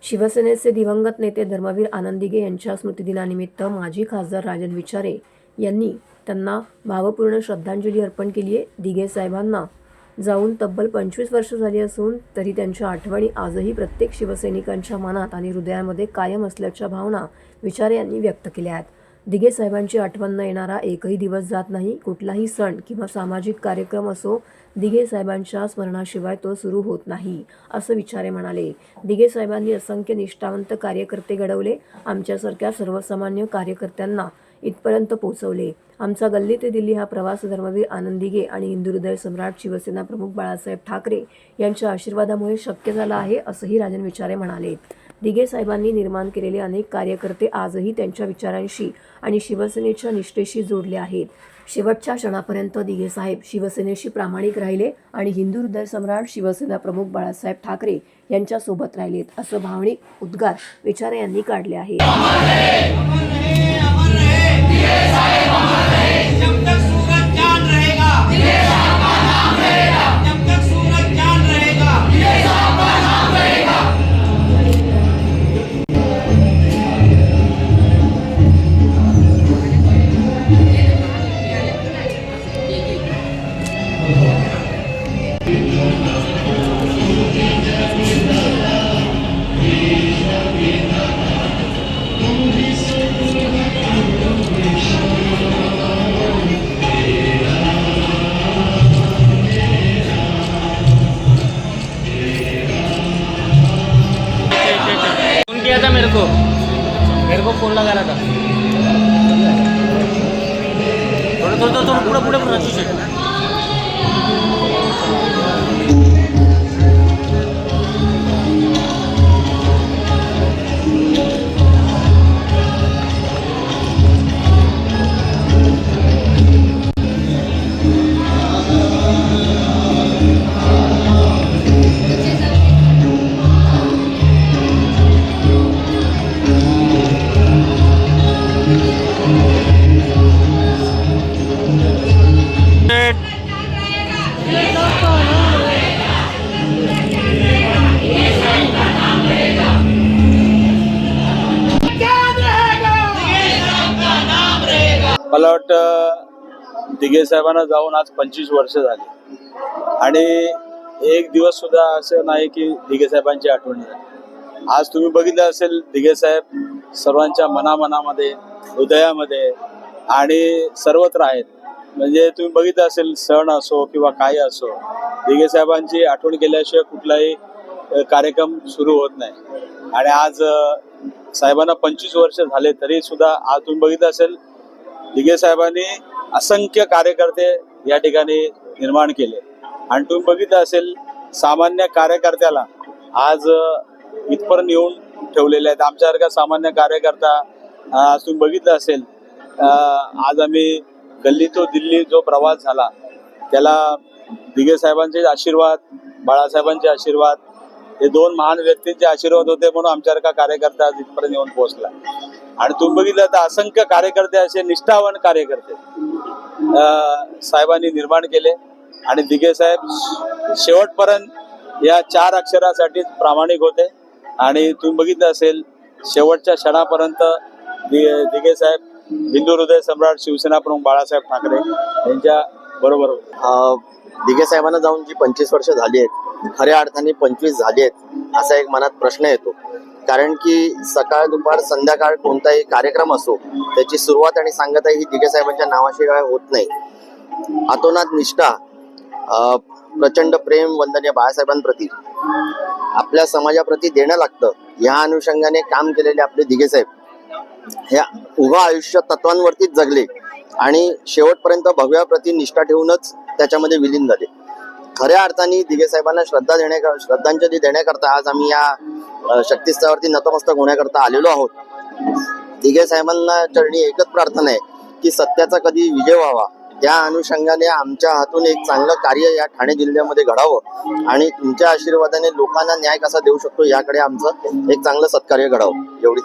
शिवसेनेचे दिवंगत नेते धर्मवीर आनंद दिघे यांच्या स्मृतिदिनानिमित्त माजी खासदार राजन विचारे यांनी त्यांना भावपूर्ण श्रद्धांजली अर्पण केली आहे। दिघे साहेबांना जाऊन तब्बल 25 वर्ष झाली असून तरी त्यांच्या आठवणी आजही प्रत्येक शिवसैनिकांच्या मनात आणि हृदयामध्ये कायम असल्याच्या भावना विचारे यांनी व्यक्त केल्या आहेत। दिघे साहेबांची आठवण न येणारा एकही दिवस जात नाही। कुठलाही सण किंवा सामाजिक कार्यक्रम असो, दिघे साहेबांच्या स्मरणाशिवाय तो सुरू होत नाही, असं विचारे म्हणाले। दिघे साहेबांनी असंख्य निष्ठावंत कार्यकर्ते घडवले, आमच्यासारख्या सर्वसामान्य कार्यकर्त्यांना इथपर्यंत पोहोचवले। आमचा गल्ली ते दिल्ली हा प्रवास धर्मवीर आनंद दिघे आणि हिंदू हृदय सम्राट शिवसेना प्रमुख बाळासाहेब ठाकरे यांच्या आशीर्वादामुळे शक्य झाला आहे, असंही राजन विचारे म्हणाले। दिघे साहेबांनी निर्माण केलेले अनेक कार्यकर्ते आजही त्यांच्या विचारांशी आणि शिवसेनेच्या निष्ठेशी जोडले आहेत। शेवटच्या क्षणापर्यंत दिघे साहेब शिवसेनेशी प्रामाणिक राहिले आणि हिंदू हृदय सम्राट शिवसेना प्रमुख बाळासाहेब ठाकरे यांच्या सोबत राहिलेत, असं भावनिक उद्गार विचारे यांनी काढले आहेत। किया था मेरे को फोन लगा रहा था। थोड़ा पूरा पूरा अच्छी से मला वाटतं दिघे साहेबांना जाऊन आज 25 वर्ष झाली आणि एक दिवस सुद्धा असं नाही की दिघे साहेबांची आठवण झाली। आज तुम्ही बघितलं असेल, दिघे साहेब सर्वांच्या मनामध्ये, हृदयामध्ये आणि सर्वत्र आहेत। म्हणजे तुम्ही बघितलं असेल, सण असो किंवा काही असो, दिघे साहेबांची आठवण केल्याशिवाय कुठलाही कार्यक्रम सुरू होत नाही। आणि आज साहेबांना 25 वर्ष झाले तरी सुद्धा आज तुम्ही बघितलं असेल, दिघे साहेबांनी असंख्य कार्यकर्ते या ठिकाणी निर्माण केले आणि तुम्ही बघितलं असेल, सामान्य कार्यकर्त्याला आज इथपर्यंत येऊन ठेवलेले आहेत। आमच्यासारखा सामान्य कार्यकर्ता आज तुम्ही बघितलं असेल, आज आम्ही गल्ली तो दिल्ली जो प्रवास झाला त्याला दिघे साहेबांचे आशीर्वाद, बाळासाहेबांचे आशीर्वाद, हे दोन महान व्यक्तींचे आशीर्वाद होते म्हणून आमच्यासारखा कार्यकर्ता आज इथपर्यंत येऊन पोहोचला। आणि तुम्ही बघितलं तर असंख्य कार्यकर्ते, असे निष्ठावान कार्यकर्ते साहेबांनी निर्माण केले आणि दिघे साहेब शेवटपर्यंत या 4 अक्षरासाठी प्रामाणिक होते। आणि तुम्ही बघितलं असेल, शेवटच्या क्षणापर्यंत दिघे साहेब हिंदू हृदय सम्राट शिवसेना प्रमुख बाळासाहेब ठाकरे यांच्या बरोबर होते। दिघे साहेबांना जाऊन जी 25 वर्ष झाली आहेत, खऱ्या अर्थाने 25 झाली आहेत असा एक मनात प्रश्न येतो। कारण की सकाळ दुपार संध्याकाळ कोणताही कार्यक्रम असो, त्याची सुरुवात आणि सांगता ही दिघे साहेबांच्या नावाशिवाय होत नाही। अतोनात निष्ठा, प्रचंड प्रेम वंदनीय बाळासाहेबांप्रती, आपल्या समाजाप्रती देणं लागतं। या अनुषंगाने काम केलेले आपले दिघे साहेब हे उभं आयुष्य तत्वांवरतीच जगले आणि शेवटपर्यंत भगव्याप्रती निष्ठा ठेवूनच त्याच्यामध्ये विलीन झाले। खऱ्या अर्थाने दिघे साहेबांना श्रद्धांजली देण्याकरता आज आम्ही या शक्तीस्थळावरती नतमस्तक होण्याकरता आलेलो आहोत। दिघे साहेबांना चरणी एकच प्रार्थना आहे की सत्याचा कधी विजय व्हावा, त्या अनुषंगाने आमच्या हातून एक चांगलं कार्य या ठाणे जिल्ह्यामध्ये घडावं आणि तुमच्या आशीर्वादाने लोकांना न्याय कसा देऊ शकतो याकडे आमचं एक चांगलं सत्कार्य घडावं, एवढी